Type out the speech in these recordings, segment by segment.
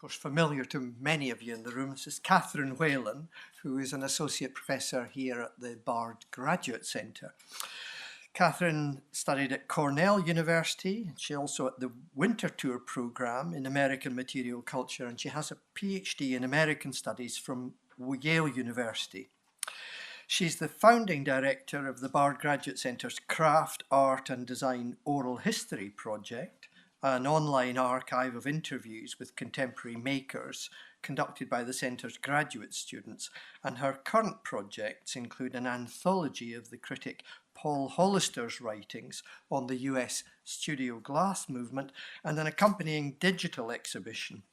course, familiar to many of you in the room. This is Catherine Whalen, who is an associate professor here at the Bard Graduate Centre. Catherine studied at Cornell University. She also at the Winter Tour program in American Material Culture, and she has a PhD in American Studies from Yale University. She's the founding director of the Bard Graduate Centre's Craft, Art and Design Oral History project, an online archive of interviews with contemporary makers conducted by the Centre's graduate students, and her current projects include an anthology of the critic Paul Hollister's writings on the US studio glass movement and an accompanying digital exhibition.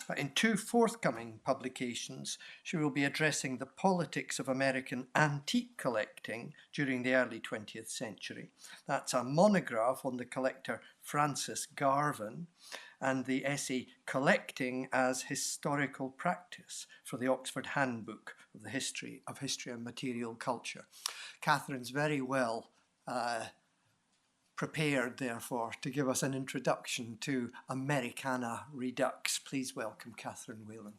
But in two forthcoming publications, she will be addressing the politics of American antique collecting during the early 20th century. That's a monograph on the collector Francis Garvin and the essay Collecting as Historical Practice for the Oxford Handbook of the History and Material Culture. Catherine's very well prepared, therefore, to give us an introduction to Americana Redux. Please welcome Catherine Whalen.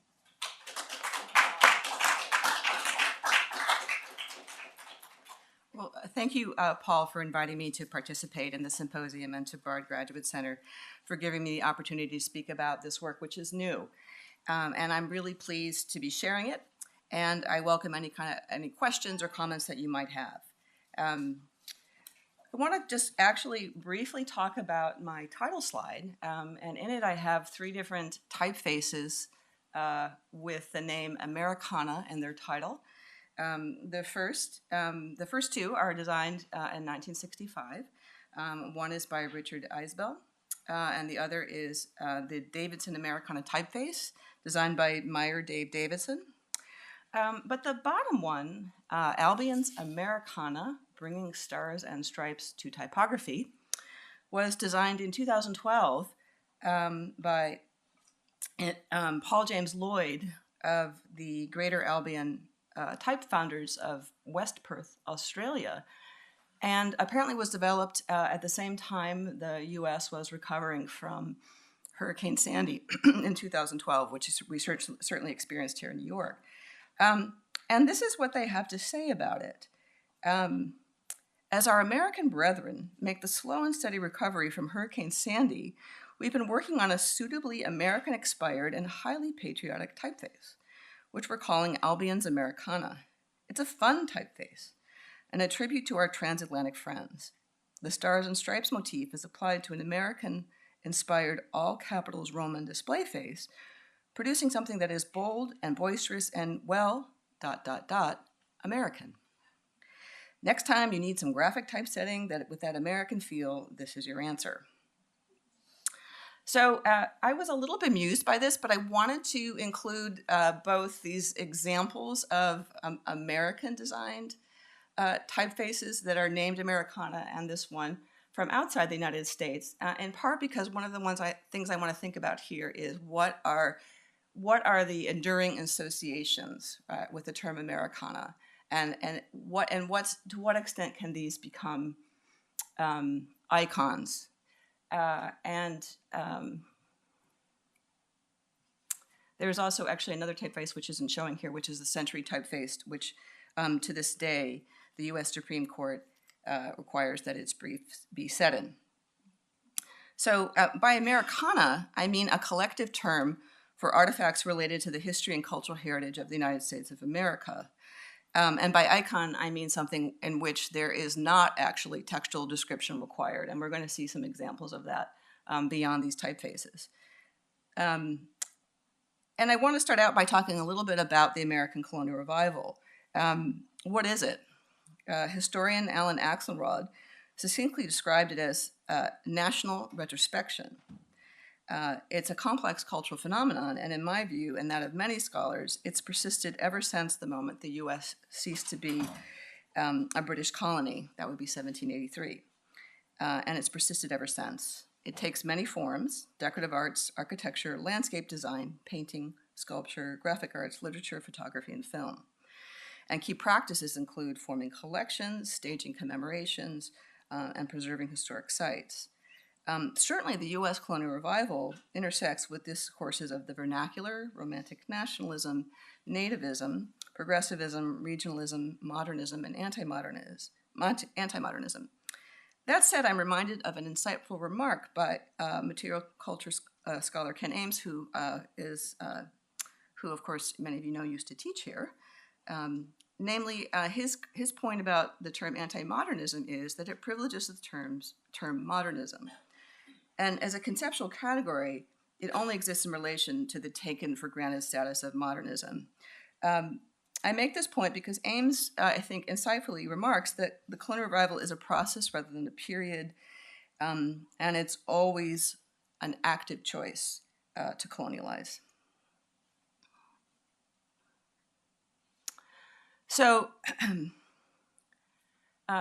Well, thank you, Paul, for inviting me to participate in the symposium, and to Bard Graduate Center for giving me the opportunity to speak about this work, which is new. And I'm really pleased to be sharing it, and I welcome any questions or comments that you might have. I want to just actually briefly talk about my title slide, and in it I have three different typefaces with the name Americana in their title. The first two are designed in 1965. One is by Richard Isbell, and the other is the Davidson Americana typeface, designed by Meyer Dave Davidson. But the bottom one, Albion's Americana, Bringing Stars and Stripes to Typography, was designed in 2012 by Paul James Lloyd of the Greater Albion Type Founders of West Perth, Australia, and apparently was developed at the same time the U.S. was recovering from Hurricane Sandy in 2012, which is we certainly experienced here in New York. And this is what they have to say about it. As our American brethren make the slow and steady recovery from Hurricane Sandy, we've been working on a suitably American-expired and highly patriotic typeface, which we're calling Albion's Americana. It's a fun typeface, and a tribute to our transatlantic friends. The Stars and Stripes motif is applied to an American-inspired all capitals Roman display face, producing something that is bold and boisterous and, well, ... American. Next time you need some graphic typesetting with that American feel, this is your answer. So I was a little bemused by this, but I wanted to include both these examples of American-designed typefaces that are named Americana and this one from outside the United States, in part because one of the things I want to think about here is what are the enduring associations with the term Americana, and to what extent can these become icons? There's also actually another typeface which isn't showing here, which is the Century typeface, which to this day the U.S. Supreme Court requires that its briefs be set in. So by Americana, I mean a collective term for artifacts related to the history and cultural heritage of the United States of America. And by icon, I mean something in which there is not actually textual description required, and we're going to see some examples of that beyond these typefaces. And I want to start out by talking a little bit about the American Colonial Revival. What is it? Historian Alan Axelrod succinctly described it as national retrospection. It's a complex cultural phenomenon, and in my view, and that of many scholars, it's persisted ever since the moment the U.S. ceased to be a British colony. That would be 1783. And it's persisted ever since. It takes many forms: decorative arts, architecture, landscape design, painting, sculpture, graphic arts, literature, photography, and film. And key practices include forming collections, staging commemorations, and preserving historic sites. Certainly, the U.S. colonial revival intersects with discourses of the vernacular, romantic nationalism, nativism, progressivism, regionalism, modernism, and anti-modernism. That said, I'm reminded of an insightful remark by material culture scholar Ken Ames, who, of course, many of you know used to teach here. Namely, his point about the term anti-modernism is that it privileges the term modernism. And as a conceptual category, it only exists in relation to the taken for granted status of modernism. I make this point because Ames, I think, insightfully remarks that the colonial revival is a process rather than a period, and it's always an active choice to colonialize. So,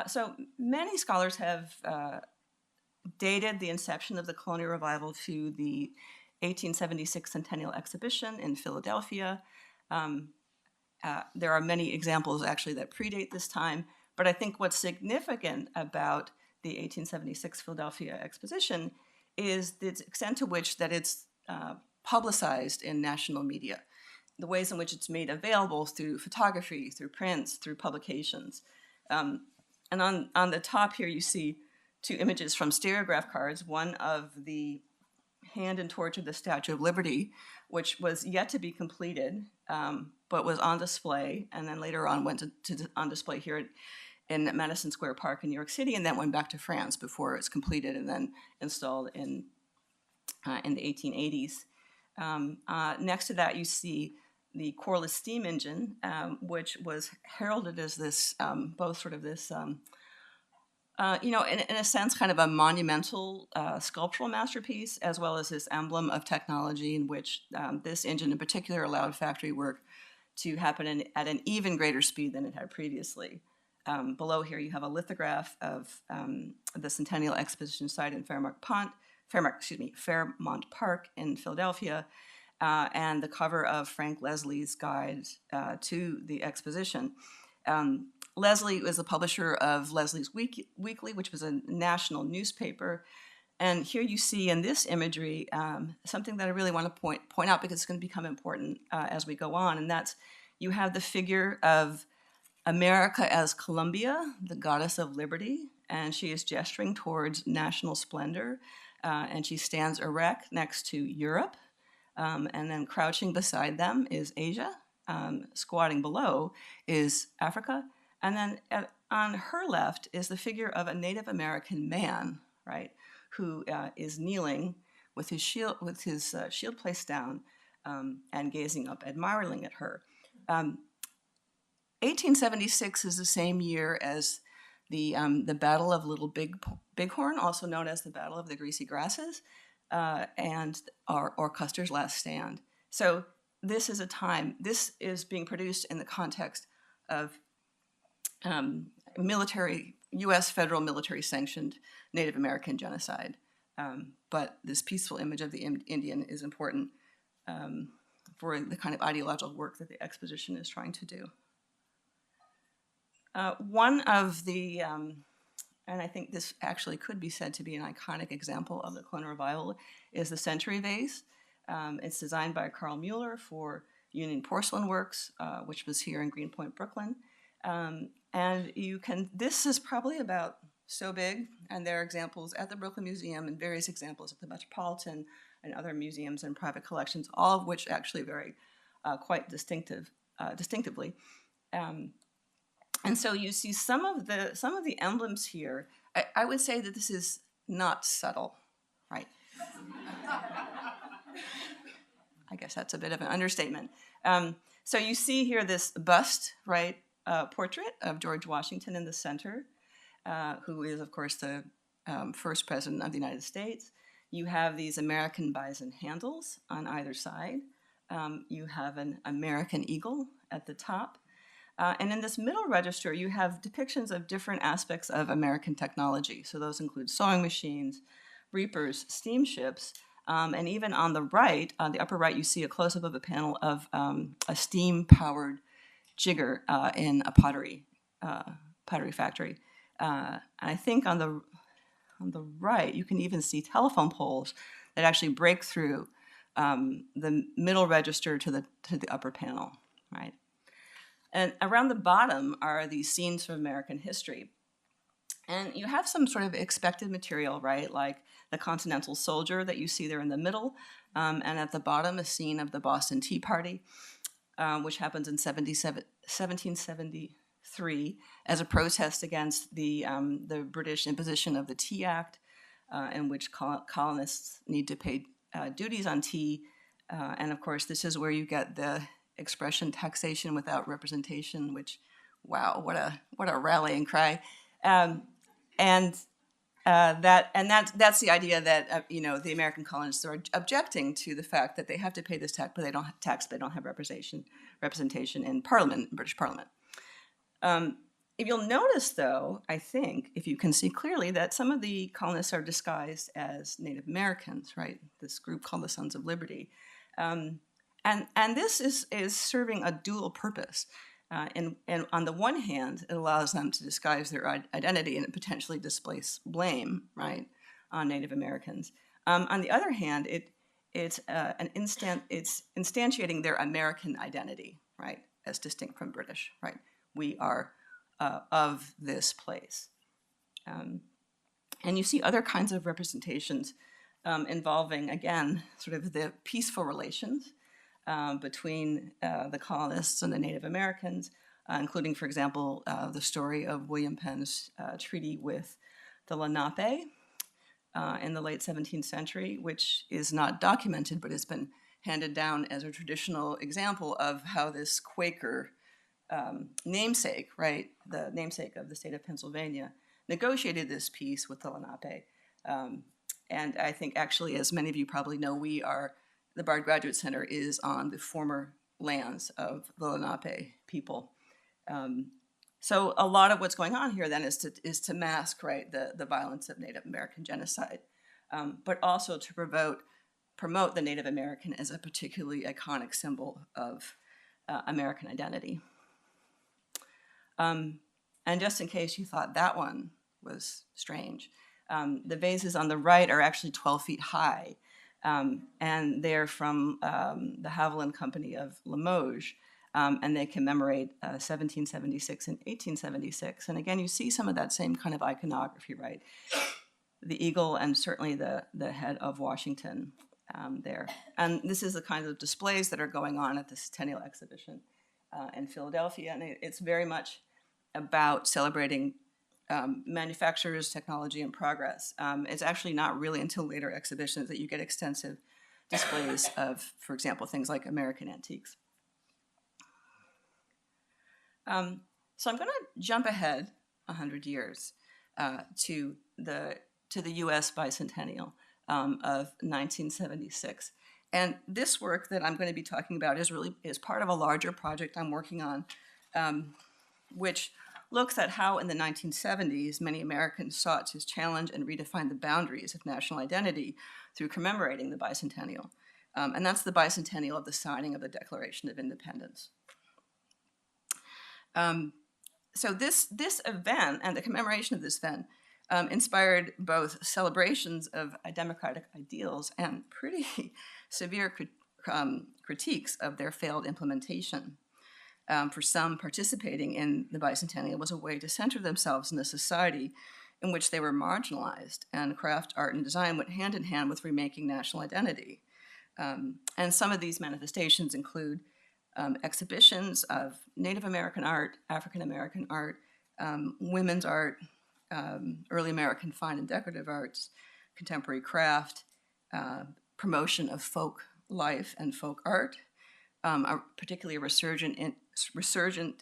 so many scholars have dated the inception of the colonial revival to the 1876 Centennial Exhibition in Philadelphia. There are many examples actually that predate this time, but I think what's significant about the 1876 Philadelphia Exposition is the extent to which that it's publicized in national media, the ways in which it's made available through photography, through prints, through publications. And on the top here you see two images from stereograph cards, one of the hand and torch of the Statue of Liberty, which was yet to be completed, but was on display, and then later on went on display here in Madison Square Park in New York City, and then went back to France before it's completed and then installed in the 1880s. Next to that, you see the Corliss steam engine, which was heralded as this, both sort of this, in a sense, kind of a monumental sculptural masterpiece, as well as this emblem of technology in which this engine in particular allowed factory work to happen at an even greater speed than it had previously. Below here, you have a lithograph of the Centennial Exposition site in Fairmont Park in Philadelphia, and the cover of Frank Leslie's guide to the exposition. Leslie was the publisher of Leslie's Weekly, which was a national newspaper. And here you see in this imagery something that I really want to point out because it's going to become important as we go on, and that's you have the figure of America as Columbia, the goddess of liberty, and she is gesturing towards national splendor, and she stands erect next to Europe, and then crouching beside them is Asia, squatting below is Africa, and then on her left is the figure of a Native American man, right, who is kneeling with his shield placed down and gazing up admiringly at her. 1876 is the same year as the Battle of Little Bighorn, also known as the Battle of the Greasy Grasses, and or Custer's Last Stand. So this is a time. This is being produced in the context of U.S. federal military sanctioned Native American genocide. But this peaceful image of the Indian is important for the kind of ideological work that the exposition is trying to do. One of the, and I think this actually could be said to be an iconic example of the colonial revival, is the Century Vase. It's designed by Carl Mueller for Union Porcelain Works, which was here in Greenpoint, Brooklyn. And this is probably about so big, and there are examples at the Brooklyn Museum and various examples at the Metropolitan and other museums and private collections, all of which actually vary quite distinctively. And so you see some of the emblems here. I would say that this is not subtle, right? I guess that's a bit of an understatement. So you see here this bust, right, portrait of George Washington in the center, who is, of course, the first president of the United States. You have these American bison handles on either side. You have an American eagle at the top. And in this middle register, you have depictions of different aspects of American technology. So those include sewing machines, reapers, steamships, and even on the right, on the upper right, you see a close-up of a panel of a steam-powered jigger in a pottery factory. And I think on the on the right, you can even see telephone poles that actually break through the middle register to the upper panel, right? And around the bottom are these scenes from American history. And you have some sort of expected material, right? Like the Continental Soldier that you see there in the middle, and at the bottom, a scene of the Boston Tea Party, which happens in 1773 as a protest against the British imposition of the Tea Act, in which colonists need to pay duties on tea. And of course, this is where you get the expression taxation without representation, which, wow, what a rallying cry. That's the idea that the American colonists are objecting to the fact that they have to pay this tax, but they don't have representation in Parliament, British Parliament. If you'll notice, though, I think, if you can see clearly, that some of the colonists are disguised as Native Americans, right? This group called the Sons of Liberty. And this is serving a dual purpose. And on the one hand, it allows them to disguise their identity and potentially displace blame, right, on Native Americans. On the other hand, it's instantiating their American identity, right, as distinct from British, right? We are of this place. And you see other kinds of representations involving, again, sort of the peaceful relations between the colonists and the Native Americans, including, for example, the story of William Penn's treaty with the Lenape in the late 17th century, which is not documented, but has been handed down as a traditional example of how this Quaker namesake, right, the namesake of the state of Pennsylvania, negotiated this peace with the Lenape. And I think, actually, as many of you probably know, the Bard Graduate Center is on the former lands of the Lenape people. So a lot of what's going on here then is to mask, right, the violence of Native American genocide, but also to promote the Native American as a particularly iconic symbol of American identity. And just in case you thought that one was strange, the vases on the right are actually 12 feet high. And they're from the Whalen Company of Limoges, and they commemorate 1776 and 1876. And again, you see some of that same kind of iconography, right? The eagle and certainly the head of Washington there. And this is the kind of displays that are going on at the Centennial Exhibition in Philadelphia, and it's very much about celebrating manufacturers, technology, and progress. It's actually not really until later exhibitions that you get extensive displays of, for example, things like American antiques. So I'm going to jump ahead 100 years to the U.S. bicentennial of 1976. And this work that I'm going to be talking about is part of a larger project I'm working on, which looks at how in the 1970s many Americans sought to challenge and redefine the boundaries of national identity through commemorating the bicentennial. And that's the bicentennial of the signing of the Declaration of Independence. So this event and the commemoration of this event inspired both celebrations of democratic ideals and pretty severe critiques of their failed implementation. For some, participating in the bicentennial was a way to center themselves in a society in which they were marginalized, and craft, art, and design went hand in hand with remaking national identity. And some of these manifestations include exhibitions of Native American art, African American art, women's art, early American fine and decorative arts, contemporary craft, promotion of folk life and folk art, particularly a resurgent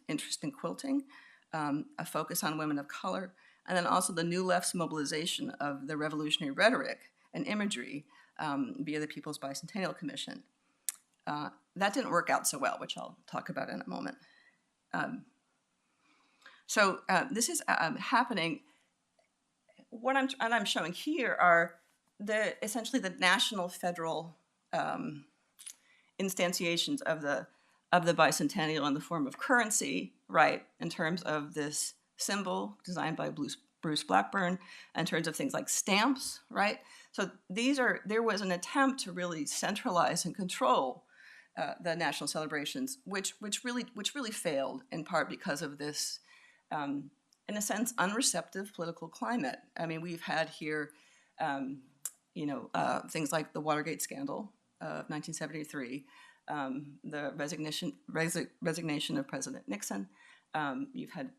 interest in quilting, a focus on women of color, and then also the New Left's mobilization of the revolutionary rhetoric and imagery via the People's Bicentennial Commission. That didn't work out so well, which I'll talk about in a moment. So this is happening. What I'm showing here are essentially the national federal instantiations of the bicentennial in the form of currency, right, in terms of this symbol designed by Bruce Blackburn in terms of things like stamps, right? So there was an attempt to really centralize and control the national celebrations, which really failed in part because of this, in a sense, unreceptive political climate. I mean, we've had here, things like the Watergate scandal of 1973, the resignation of President Nixon. You've had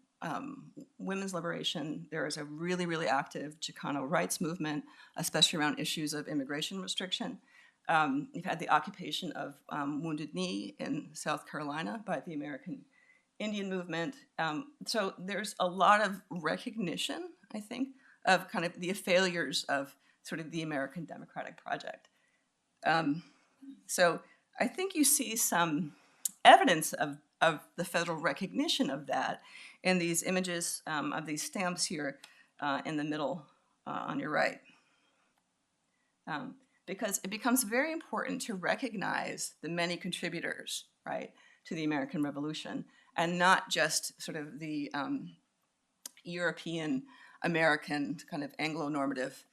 women's liberation. There is a really, really active Chicano rights movement, especially around issues of immigration restriction. You've had the occupation of Wounded Knee in South Carolina by the American Indian movement. So there's a lot of recognition, I think, of kind of the failures of sort of the American democratic project. So I think you see some evidence of the federal recognition of that in these images of these stamps here in the middle on your right. Because it becomes very important to recognize the many contributors, right, to the American Revolution, and not just sort of the European American kind of Anglo-normative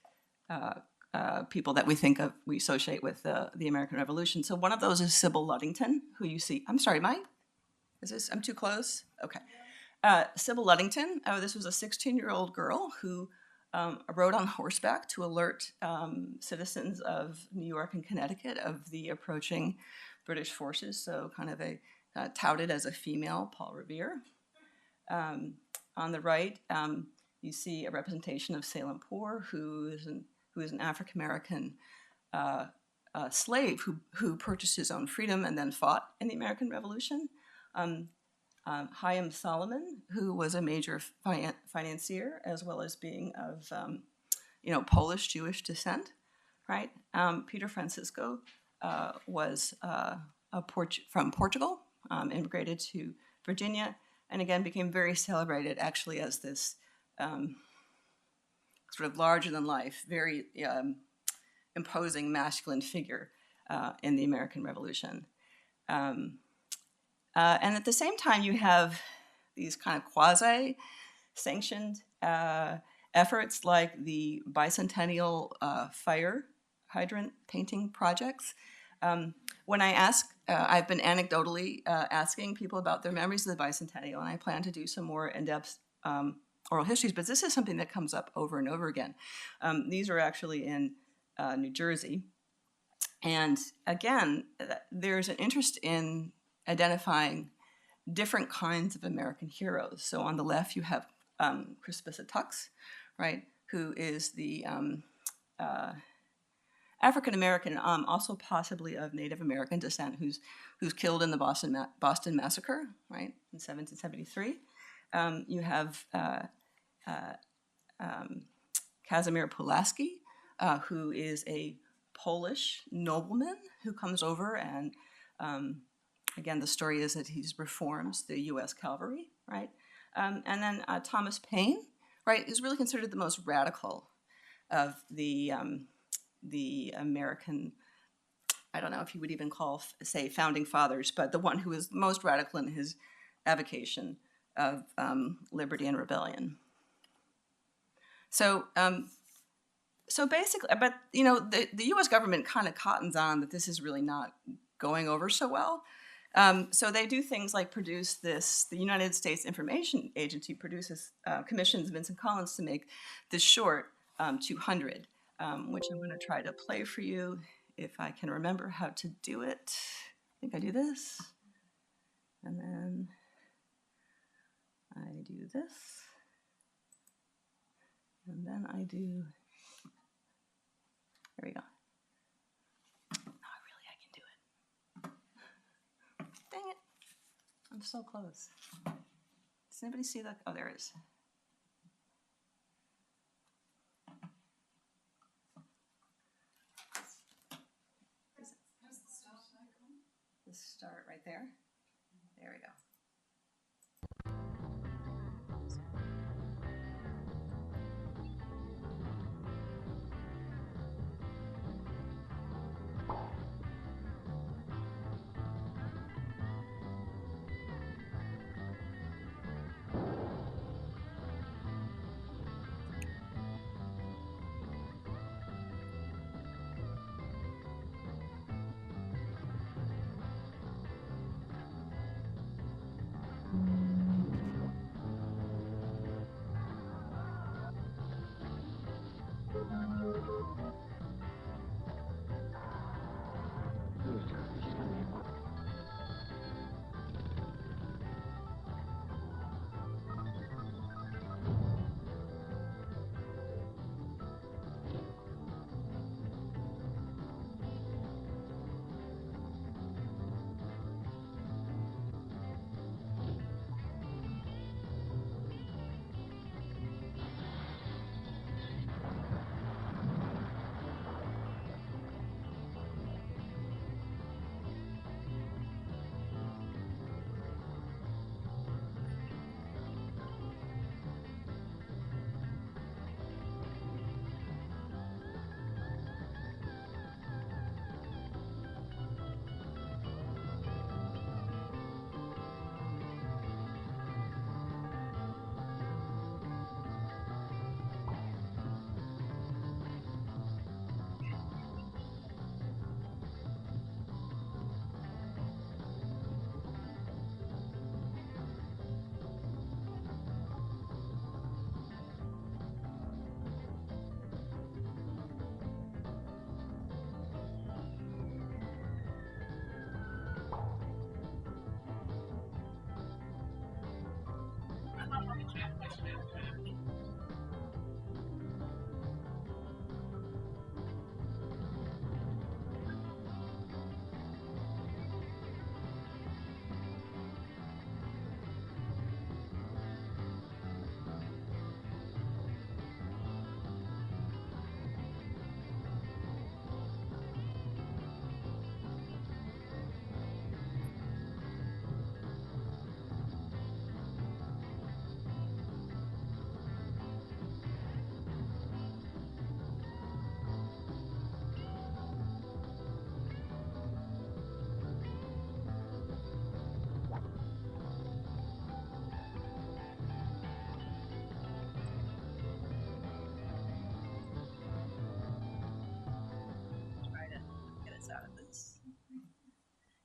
people that we associate with the American Revolution. So one of those is Sybil Ludington, who you see. I'm sorry, Mike? I'm too close? Okay. Sybil Ludington, this was a 16-year-old girl who rode on horseback to alert citizens of New York and Connecticut of the approaching British forces, so kind of touted as a female Paul Revere. On the right, you see a representation of Salem Poor, who is an African-American slave who purchased his own freedom and then fought in the American Revolution. Chaim Solomon, who was a major financier, as well as being of Polish Jewish descent, right? Peter Francisco was from Portugal, immigrated to Virginia, and again became very celebrated actually as this sort of larger-than-life, very imposing masculine figure in the American Revolution. And at the same time, you have these kind of quasi-sanctioned efforts like the bicentennial fire hydrant painting projects. When I ask, I've been anecdotally asking people about their memories of the bicentennial, and I plan to do some more in-depth oral histories, but this is something that comes up over and over again. These are actually in New Jersey. And again, there's an interest in identifying different kinds of American heroes. So on the left, you have Crispus Attucks, right, who is the African-American, also possibly of Native American descent, who's killed in the Boston Massacre, right, in 1773. You have Casimir Pulaski, who is a Polish nobleman who comes over and again, the story is that he reforms the U.S. cavalry, right? And then Thomas Paine, right, is really considered the most radical of the American, I don't know if you would even say founding fathers, but the one who is most radical in his avocation of liberty and rebellion. So basically, but the U.S. government kind of cottons on that this is really not going over so well. So they do things like produce this. The United States Information Agency commissions Vincent Collins to make this short 200, which I'm going to try to play for you if I can remember how to do it. I think I do this, and then I do this, and then I do. There we go. Dang it. I'm so close. Does anybody see that? Oh, there it is. The start right there. There we go.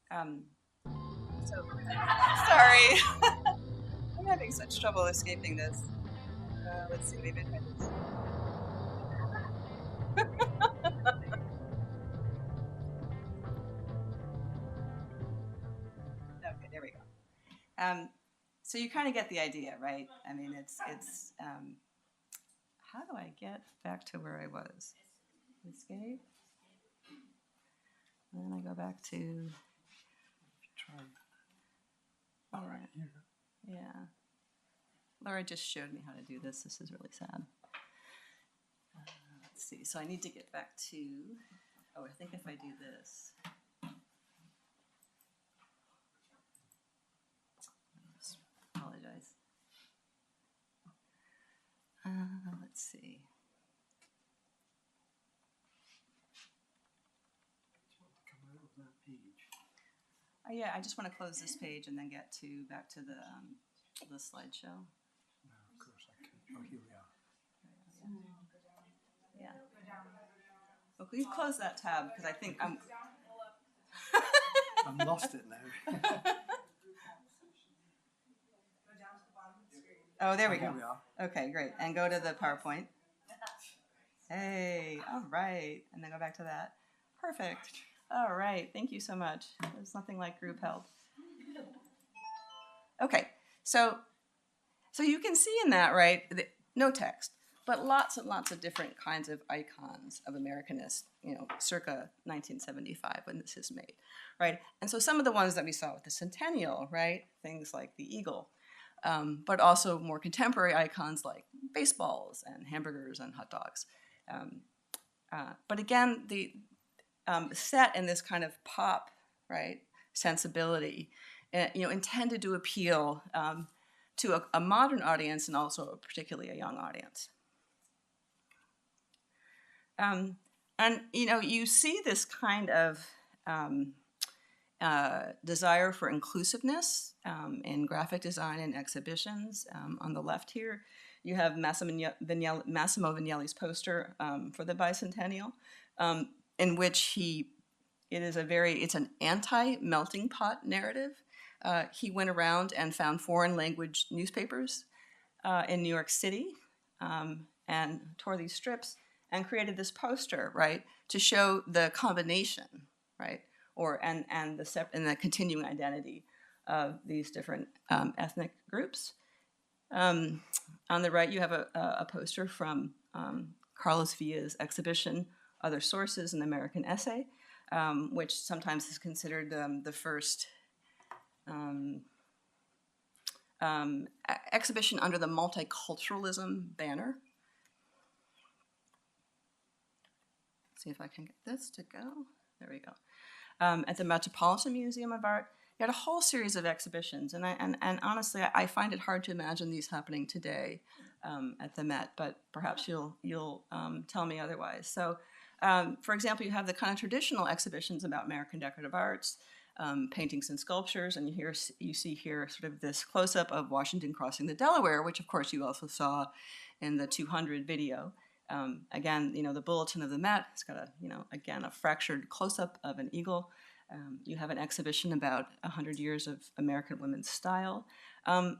Um, so, sorry. I'm having such trouble escaping this. Let's see, maybe I this. Okay, there we go. So you kind of get the idea, right? I mean, it's. How do I get back to where I was? Escape. And then I go back to. Try. All right. Yeah. Laura just showed me how to do this. This is really sad. Let's see. So I need to get back to. Oh, I think if I do this. Apologize. Let's see. Yeah, I just want to close this page and then get back to the slideshow. No, of course I can. Oh, here we are. Yeah. Well, please close that tab because I think I'm. I've lost it now. Oh, there we Here go. we are. Okay, great. And go to the PowerPoint. Hey, all right. And then go back to that. Perfect. All right. Thank you so much. There's nothing like group help. Okay, so you can see in that, right, no text, but lots and lots of different kinds of icons of Americanists, circa 1975 when this is made, right? And so some of the ones that we saw with the Centennial, right, things like the eagle, but also more contemporary icons like baseballs and hamburgers and hot dogs. But again, the set in this kind of pop, right, sensibility, intended to appeal to a modern audience and also particularly a young audience. And you see this kind of desire for inclusiveness in graphic design and exhibitions. On the left here, you have Massimo Vignelli's poster for the bicentennial, in which it's an anti-melting pot narrative. He went around and found foreign language newspapers in New York City and tore these strips and created this poster, right, to show the combination, right, and the continuing identity of these different ethnic groups. On the right, you have a poster from Carlos Villa's exhibition, Other Sources, an American Essay, which sometimes is considered the first exhibition under the multiculturalism banner. Let's see if I can get this to go. There we go. At the Metropolitan Museum of Art, you had a whole series of exhibitions, and honestly, I find it hard to imagine these happening today at the Met, but perhaps you'll tell me otherwise. So, for example, you have the kind of traditional exhibitions about American decorative arts, paintings and sculptures, and you see here sort of this close-up of Washington crossing the Delaware, which of course you also saw in the 200 video. Again, the bulletin of the Met, it's got a fractured close-up of an eagle. You have an exhibition about 100 years of American women's style.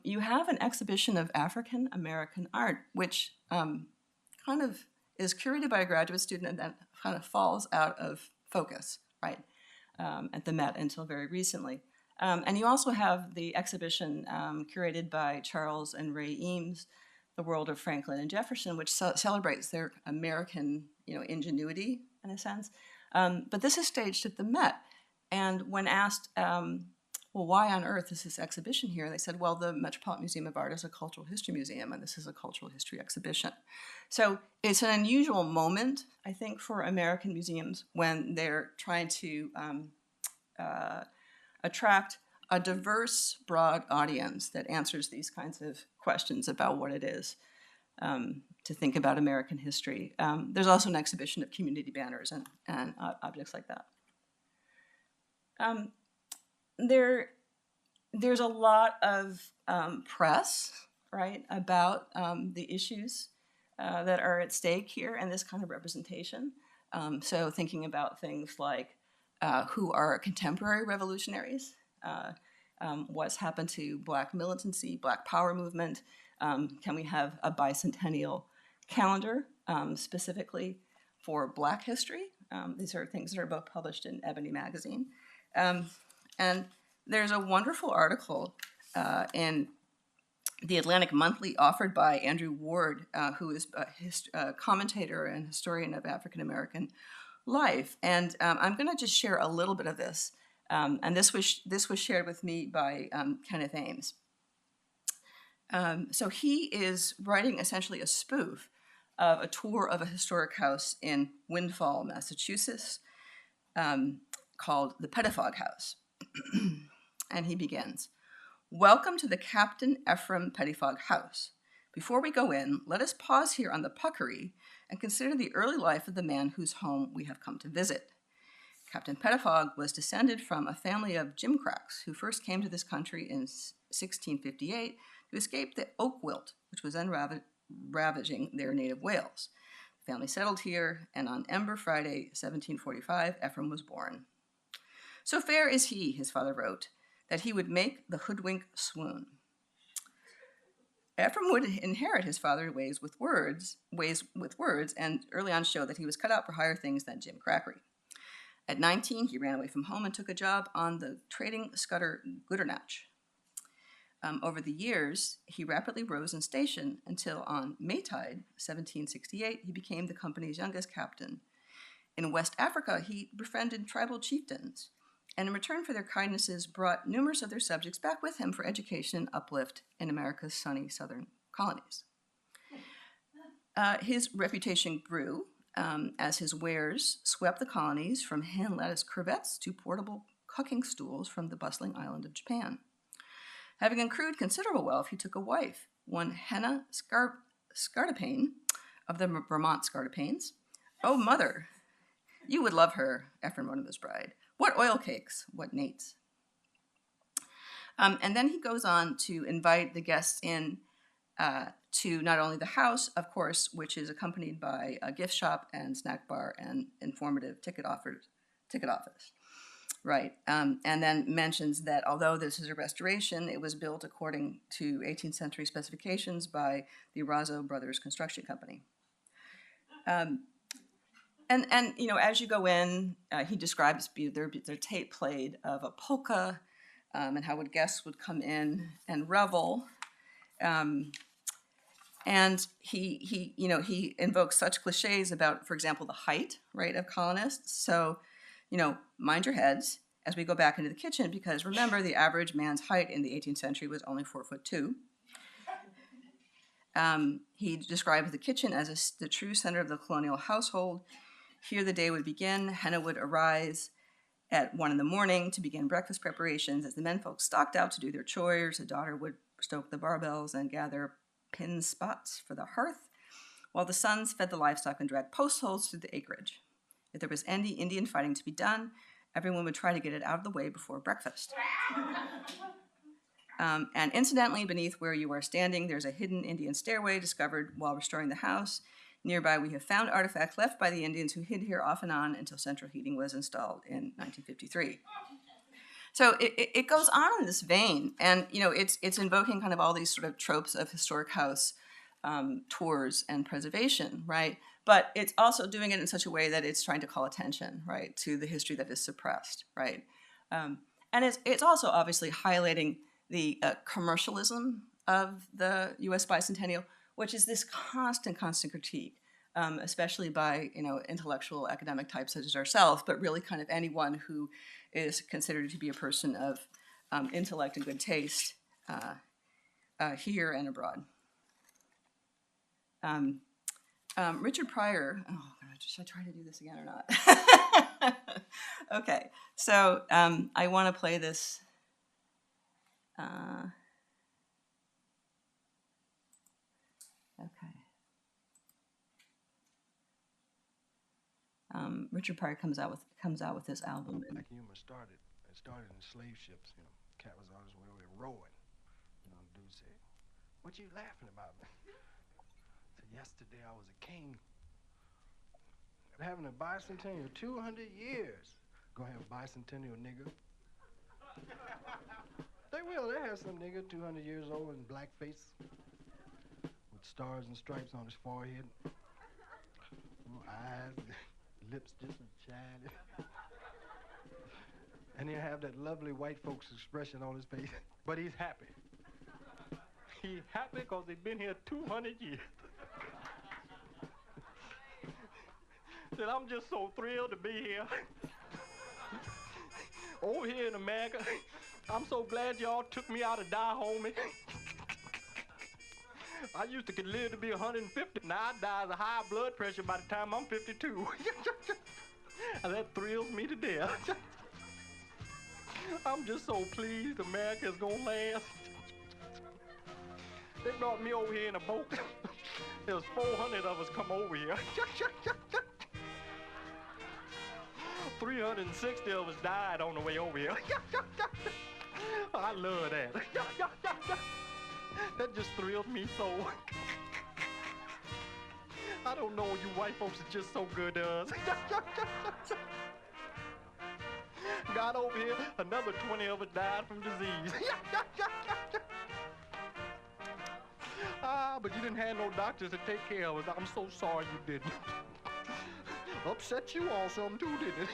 You have an exhibition of African American art, which kind of is curated by a graduate student and that kind of falls out of focus, right, at the Met until very recently. And you also have the exhibition curated by Charles and Ray Eames, The World of Franklin and Jefferson, which celebrates their American, ingenuity in a sense. But this is staged at the Met. And when asked, well, why on earth is this exhibition here? They said, well, the Metropolitan Museum of Art is a cultural history museum, and this is a cultural history exhibition. So it's an unusual moment, I think, for American museums when they're trying to attract a diverse, broad audience that answers these kinds of questions about what it is to think about American history. There's also an exhibition of community banners and objects like that. There's a lot of press, right, about the issues that are at stake here and this kind of representation. So thinking about things like who are contemporary revolutionaries. What's happened to Black militancy, Black power movement? Can we have a bicentennial calendar specifically for Black history? These are things that are both published in Ebony magazine. And there's a wonderful article in the Atlantic Monthly offered by Andrew Ward, who is a commentator and historian of African American life. And I'm going to just share a little bit of this. And this was shared with me by Kenneth Ames. So he is writing essentially a spoof of a tour of a historic house in Windfall, Massachusetts, called the Pettifog House. And he begins, "Welcome to the Captain Ephraim Pettifog House. Before we go in, let us pause here on the puckery and consider the early life of the man whose home we have come to visit. Captain Pettifog was descended from a family of gimcracks who first came to this country in 1658 to escape the oak wilt, which was then ravaging their native Wales. The family settled here, and on Ember Friday, 1745, Ephraim was born. So fair is he, his father wrote, that he would make the hoodwink swoon. Ephraim would inherit his father's ways with words, and early on showed that he was cut out for higher things than gimcrackery. At 19, he ran away from home and took a job on the trading scutter Goodernach. Over the years, he rapidly rose in station until on Maytide, 1768, he became the company's youngest captain. In West Africa, he befriended tribal chieftains, and in return for their kindnesses, brought numerous of their subjects back with him for education and uplift in America's sunny southern colonies. His reputation grew as his wares swept the colonies from hand-latticed curvettes to portable cooking stools from the bustling island of Japan. Having accrued considerable wealth, he took a wife, one Henna Scartapane of the Vermont Scartapanes. "Oh, mother, you would love her," Ephraim wrote of his bride. "What oil cakes, what nates." And then he goes on to invite the guests in to not only the house, of course, which is accompanied by a gift shop and snack bar and informative ticket office. Right, and then mentions that although this is a restoration, it was built according to 18th century specifications by the Razzo Brothers Construction Company. And you know, as you go in, he describes their tape played of a polka, and how guests would come in and revel. And he invokes such cliches about, for example, the height, right, of colonists. So, mind your heads as we go back into the kitchen, because remember, the average man's height in the 18th century was only 4'2". He describes the kitchen as the true center of the colonial household. Here the day would begin. Henna would arise at 1 a.m. to begin breakfast preparations. As the menfolk stalked out to do their chores, the daughter would stoke the barbells and gather pin spots for the hearth, while the sons fed the livestock and dragged post holes through the acreage. If there was any Indian fighting to be done, everyone would try to get it out of the way before breakfast. And incidentally, beneath where you are standing, there's a hidden Indian stairway discovered while restoring the house. Nearby, we have found artifacts left by the Indians who hid here off and on until central heating was installed in 1953. So it goes on in this vein, and it's invoking kind of all these sort of tropes of historic house tours and preservation, right? But it's also doing it in such a way that it's trying to call attention, right, to the history that is suppressed, right? And it's also obviously highlighting the commercialism of the U.S. bicentennial, which is this constant critique, especially by intellectual academic types such as ourselves, but really kind of anyone who is considered to be a person of intellect and good taste here and abroad. Richard Pryor, oh God, should I try to do this again or not? Okay, so I want to play this. Okay. Richard Pryor comes out with this album. Black humor started in slave ships. Cat was always where we were rowing. Dude said, "What you laughing about?" I said, "Yesterday I was a king. Having a bicentennial, 200 years. Gonna have a bicentennial nigger. They will. They have some nigga 200 years old in blackface with stars and stripes on his forehead. Eyes, lips just shining. And he'll have that lovely white folks expression on his face. But he's happy. He's happy because he's been here 200 years. Said, I'm just so thrilled to be here. Over here in America, I'm so glad y'all took me out to die, homie. I used to live to be 150. Now I die of high blood pressure by the time I'm 52. And that thrills me to death. I'm just so pleased America's gonna last. They brought me over here in a boat. There was 400 of us come over here. 360 of us died on the way over here. I love that. That just thrills me so. I don't know, you white folks are just so good to us. Got over here, another 20 of us died from disease. But you didn't have no doctors to take care of us. I'm so sorry you didn't. Upset you all some too, didn't it?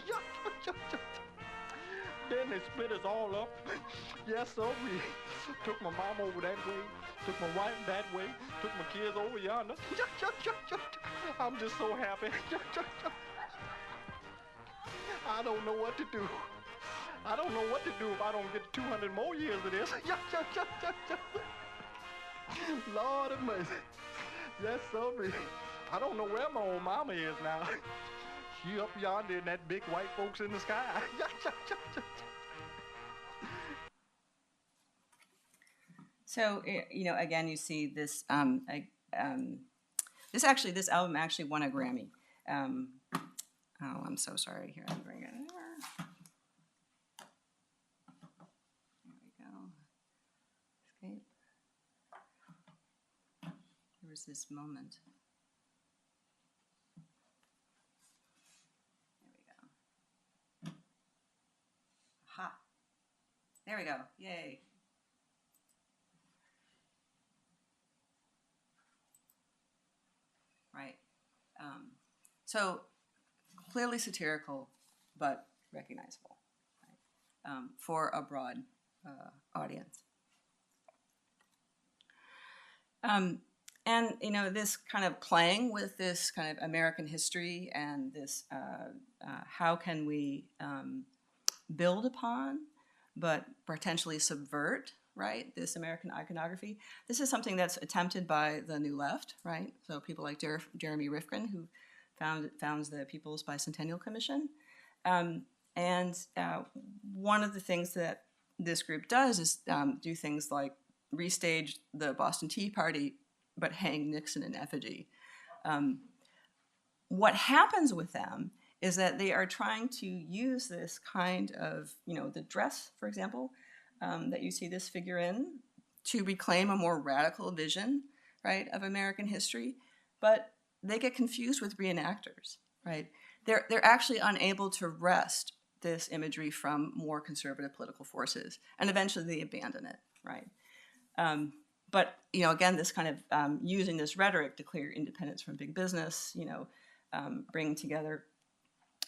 Then they split us all up. Yes, sir, we took my mom over that way, took my wife that way, took my kids over yonder. I'm just so happy. I don't know what to do. I don't know what to do if I don't get 200 more years of this. Lord of mercy. Yes, sir. I don't know where my old mama is now. She up yonder in that big white folks in the sky. So, you know, again, you see this, this album actually won a Grammy. Oh, I'm so sorry. Here, I'll bring it in. There we go. Escape. There was this moment. There we go. Aha. There we go. Yay. Right. So clearly satirical, but recognizable, right? For a broad audience. And, you know, this kind of playing with this kind of American history and this, how can we build upon, but potentially subvert, right, this American iconography. This is something that's attempted by the New Left, right? So people like Jeremy Rifkin, who founds the People's Bicentennial Commission. And one of the things that this group does is do things like restage the Boston Tea Party, but hang Nixon in effigy. What happens with them is that they are trying to use this kind of, you know, the dress, for example, that you see this figure in, to reclaim a more radical vision, right, of American history, but they get confused with reenactors, right? They're actually unable to wrest this imagery from more conservative political forces, and eventually they abandon it, right? But, you know, again, this kind of using this rhetoric to clear independence from big business, you know, bringing together,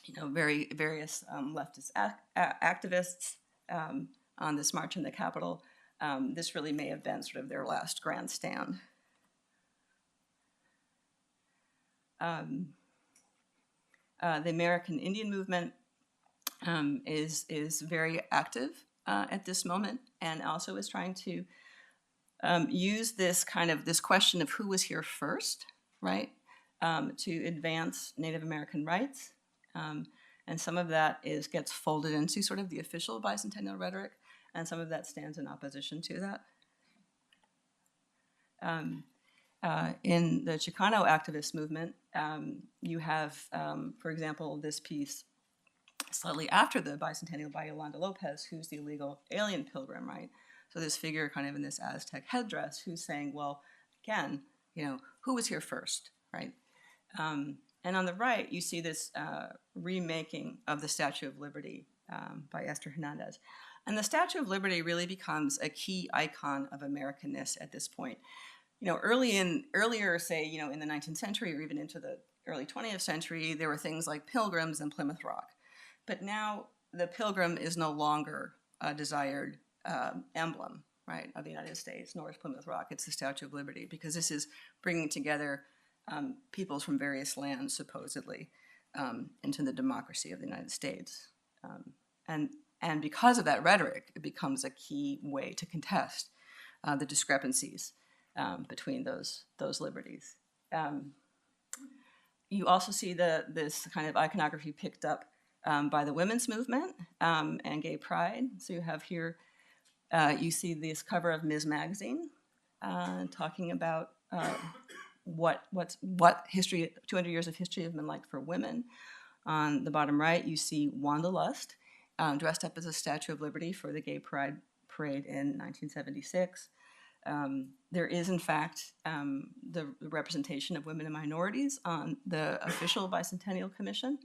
you know, various leftist activists on this march in the Capitol. This really may have been sort of their last grand stand. The American Indian movement is very active at this moment, and also is trying to use this kind of this question of who was here first, right, to advance Native American rights, and some of that gets folded into sort of the official bicentennial rhetoric, and some of that stands in opposition to that. In the Chicano activist movement, you have, for example, this piece slightly after the bicentennial by Yolanda Lopez, who's the illegal alien pilgrim, right? So this figure kind of in this Aztec headdress who's saying, well, again, you know, who was here first, right? And on the right, you see this remaking of the Statue of Liberty by Esther Hernandez. And the Statue of Liberty really becomes a key icon of Americanness at this point. You know, earlier, say, you know, in the 19th century or even into the early 20th century, there were things like pilgrims and Plymouth Rock. But now the pilgrim is no longer a desired emblem, right, of the United States, nor is Plymouth Rock. It's the Statue of Liberty, because this is bringing together peoples from various lands, supposedly, into the democracy of the United States. And because of that rhetoric, it becomes a key way to contest the discrepancies between those liberties. You also see this kind of iconography picked up by the women's movement and gay pride. So you have here, you see this cover of Ms. Magazine talking about what history, 200 years of history have been like for women. On the bottom right, you see Wanderlust, dressed up as a Statue of Liberty for the Gay Pride Parade in 1976. There is, in fact, the representation of women and minorities on the official Bicentennial Commission.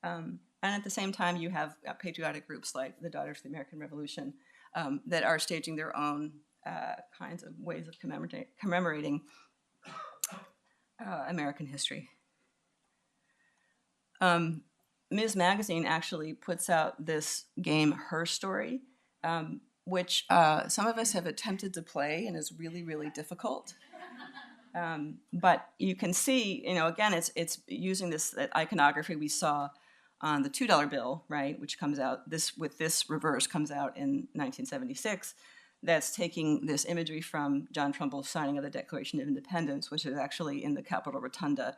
And at the same time, you have patriotic groups like the Daughters of the American Revolution that are staging their own kinds of ways of commemorating American history. Ms. Magazine actually puts out this game, Her Story, which some of us have attempted to play and is really, really difficult. But you can see, you know, again, it's using that iconography we saw on the $2 bill, right, which comes out, this reverse comes out in 1976. That's taking this imagery from John Trumbull's signing of the Declaration of Independence, which is actually in the Capitol Rotunda,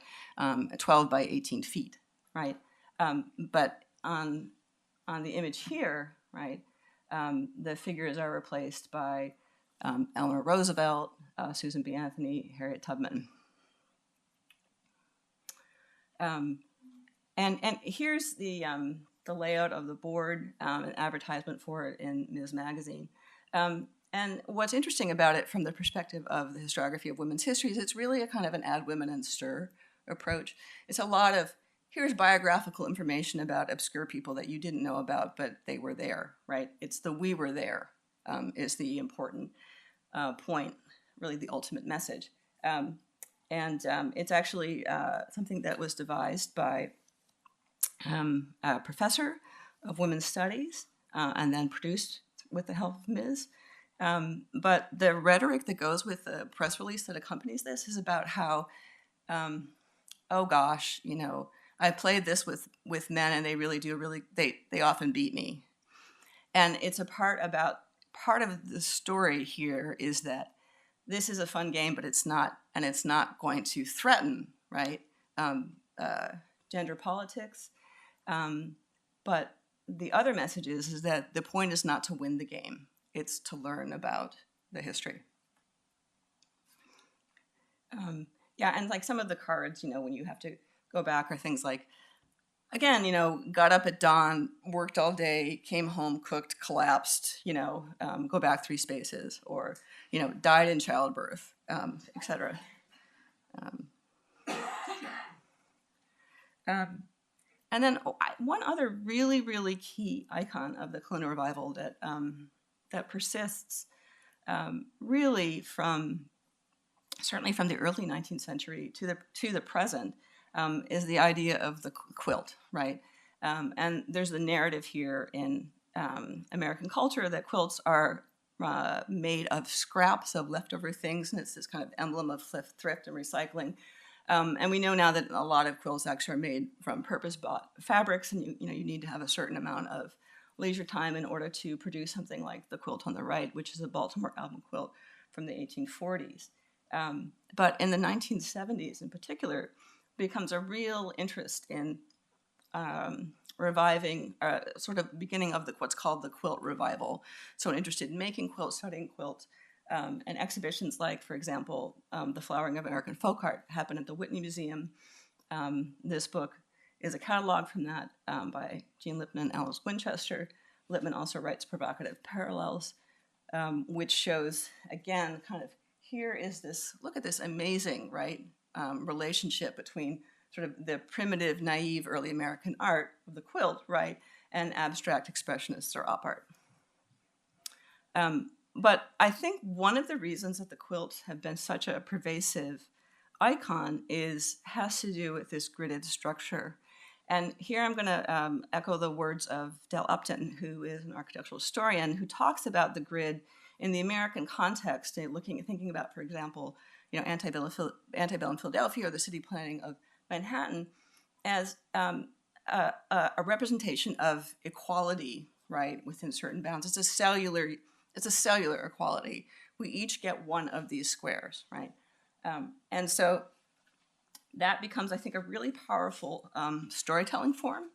12 by 18 feet, right? But on the image here, right, the figures are replaced by Eleanor Roosevelt, Susan B. Anthony, Harriet Tubman. And here's the layout of the board, an advertisement for it in Ms. Magazine. And what's interesting about it from the perspective of the historiography of women's history is it's really a kind of an add women and stir approach. It's a lot of, here's biographical information about obscure people that you didn't know about, but they were there, right? It's the we were there is the important point, really the ultimate message. It's actually something that was devised by a professor of women's studies and then produced with the help of Ms. But the rhetoric that goes with the press release that accompanies this is about how, oh gosh, you know, I played this with men and they really do they often beat me. And it's a part of the story here is that this is a fun game, but it's not going to threaten, right, gender politics. But the other message is that the point is not to win the game. It's to learn about the history. Yeah, and like some of the cards, you know, when you have to go back are things like, again, you know, got up at dawn, worked all day, came home, cooked, collapsed, you know, go back 3 spaces, or, you know, died in childbirth, etc. And then one other really, really key icon of the colonial revival that persists really certainly from the early 19th century to the present is the idea of the quilt, right? And there's the narrative here in American culture that quilts are made of scraps of leftover things, and it's this kind of emblem of thrift and recycling. And we know now that a lot of quilts actually are made from purpose-bought fabrics, and you need to have a certain amount of leisure time in order to produce something like the quilt on the right, which is a Baltimore album quilt from the 1840s. But in the 1970s, in particular, becomes a real interest in reviving, sort of beginning of what's called the quilt revival. So interested in making quilts, studying quilts, and exhibitions like, for example, The Flowering of American Folk Art happened at the Whitney Museum. This book is a catalog from that by Jean Lipman and Alice Winchester. Lipman also writes Provocative Parallels, which shows, again, kind of, here is this, look at this amazing, right, relationship between sort of the primitive, naive early American art of the quilt, right, and abstract expressionists or op art. But I think one of the reasons that the quilts have been such a pervasive icon has to do with this gridded structure. And here I'm going to echo the words of Del Upton, who is an architectural historian, who talks about the grid in the American context, thinking about, for example, antebellum Philadelphia or the city planning of Manhattan as a representation of equality, right, within certain bounds. It's a cellular equality. We each get one of these squares, right? And so that becomes, I think, a really powerful storytelling form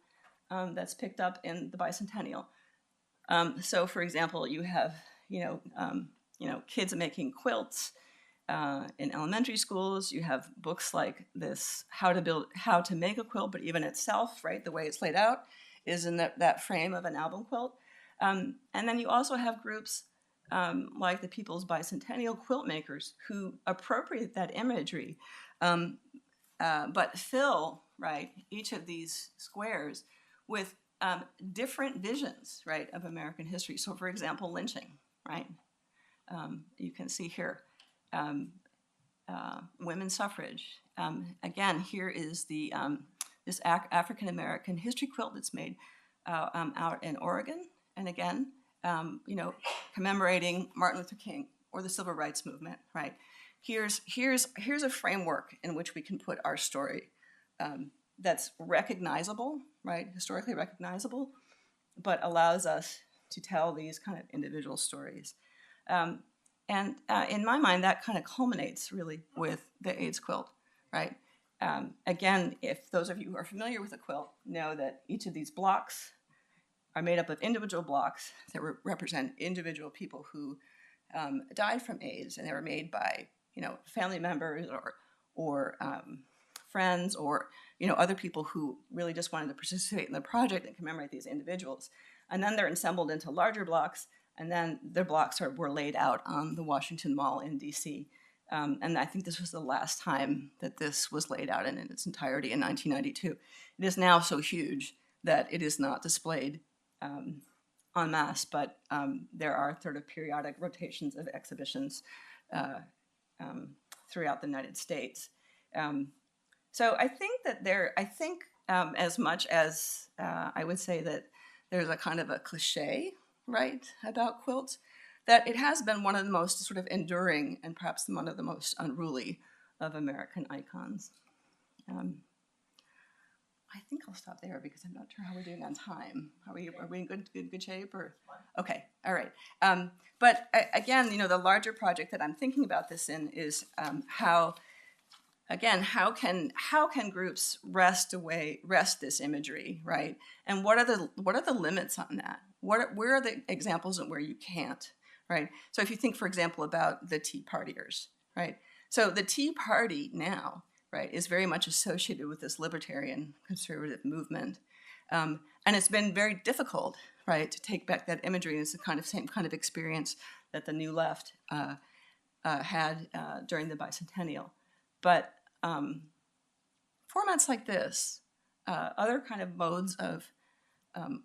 that's picked up in the bicentennial. So, for example, you have kids making quilts in elementary schools. You have books like this, how to make a quilt, but even itself, right, the way it's laid out is in that frame of an album quilt. And then you also have groups like the People's Bicentennial Quilt Makers who appropriate that imagery, but fill, right, each of these squares with different visions, right, of American history. So, for example, lynching, right? You can see here women's suffrage. Again, here is the this African American history quilt that's made out in Oregon, and again, commemorating Martin Luther King or the Civil Rights Movement, right? Here's a framework in which we can put our story that's recognizable, right, historically recognizable, but allows us to tell these kind of individual stories. And in my mind, that kind of culminates really with the AIDS quilt, right? Again, if those of you who are familiar with a quilt know that each of these blocks are made up of individual blocks that represent individual people who died from AIDS, and they were made by family members or friends or other people who really just wanted to participate in the project and commemorate these individuals. And then they're assembled into larger blocks, and then their blocks were laid out on the Washington Mall in DC. And I think this was the last time that this was laid out in its entirety in 1992. It is now so huge that it is not displayed en masse, but there are sort of periodic rotations of exhibitions throughout the United States. So I think that as much as I would say that there's a kind of a cliche, right, about quilts, that it has been one of the most sort of enduring and perhaps one of the most unruly of American icons. I think I'll stop there because I'm not sure how we're doing on time. Are we in good shape? Or okay, all right. But again, the larger project that I'm thinking about this in is how can groups wrest this imagery, right? And what are the limits on that? Where are the examples and where you can't, right? So if you think, for example, about the Tea Partiers, right? So the Tea Party now, right, is very much associated with this libertarian conservative movement. And it's been very difficult, right, to take back that imagery. And it's the same kind of experience that the New Left had during the bicentennial. But formats like this, other kind of modes of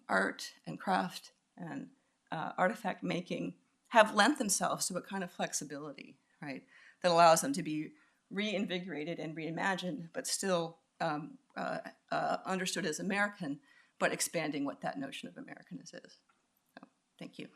art and craft and artifact making have lent themselves to a kind of flexibility, right, that allows them to be reinvigorated and reimagined, but still understood as American, but expanding what that notion of Americanness is. So, thank you.